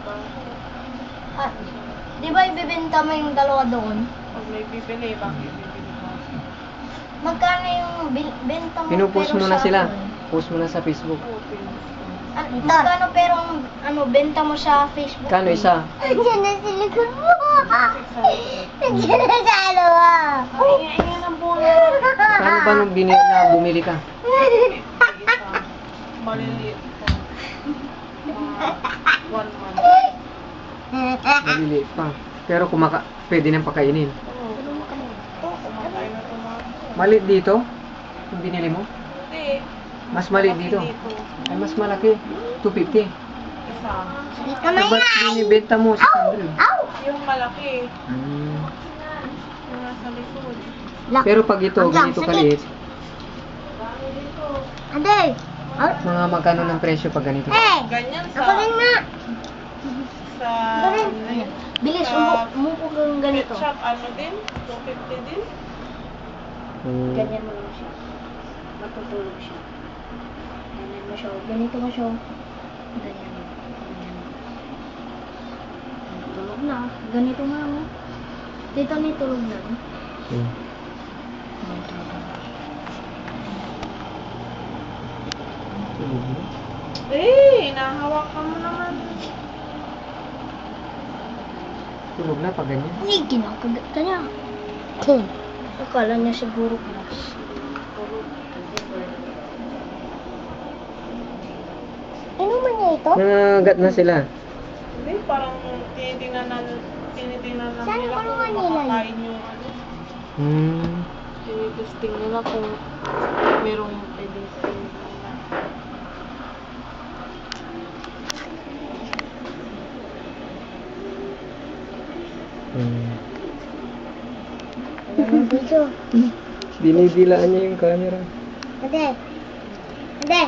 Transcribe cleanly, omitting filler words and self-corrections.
ba? Ah, di ba ibibenta mo yung dalawa doon? Pag may bibili, bakit bibili mo? Magkano yung benta mo? Pinupost pero mo na sa sila. ano? Post mo na sa Facebook. Oo, pinusto. Magkano pero benta mo sa Facebook? Kano isa? Nandiyan na sa likod mo. 600. Nandiyan na sa ano mo. Ay, ingay ng bunga. Kano ba nung bumili ka? Isa. Maliliit po. Mga 1 month. Maliliit pa. Pero pwede nang pakainin. Oo, kumakain na ito mga. Maliit dito? Yung binili mo? Hindi. Mas maliit dito. Ay, mas malaki. 250. Isa. So, ba't binibenta mo 600? Yung malaki. Hmm. Yung nasa likod. Pero pag ito, ganito kaliit, Ade! mga magkano ng presyo pag ganito? Ganyan sa... Ako rin nga! Sa... Bilis, Sa- umupo kang Pet ganito. shop, ano din? 250 din? Hmm. Ganyan mo lang siya. Matutulog siya. Ganyan mo siya. Ganito mo siya. Ganyan mo. Ganyan mo. Tulog na. Ganito mo lang. Dito ni tulog na. Hmm. Tulog mo? Nahawakan mo naman. Tulog na pag ganyan. Hindi, kinakagat ka niya. Akala niya siguro class. Ano man niya ito? Nangagat na sila. Hindi, parang tinitingnan lang Saan nila kung kulungan nila yun? makakain yung ano. Hmm. Tinitesting nila kung merong pwedeng kainin nila. Hmm. Alam mo dito. Dinidilaan niya yung camera. Ate! Ate!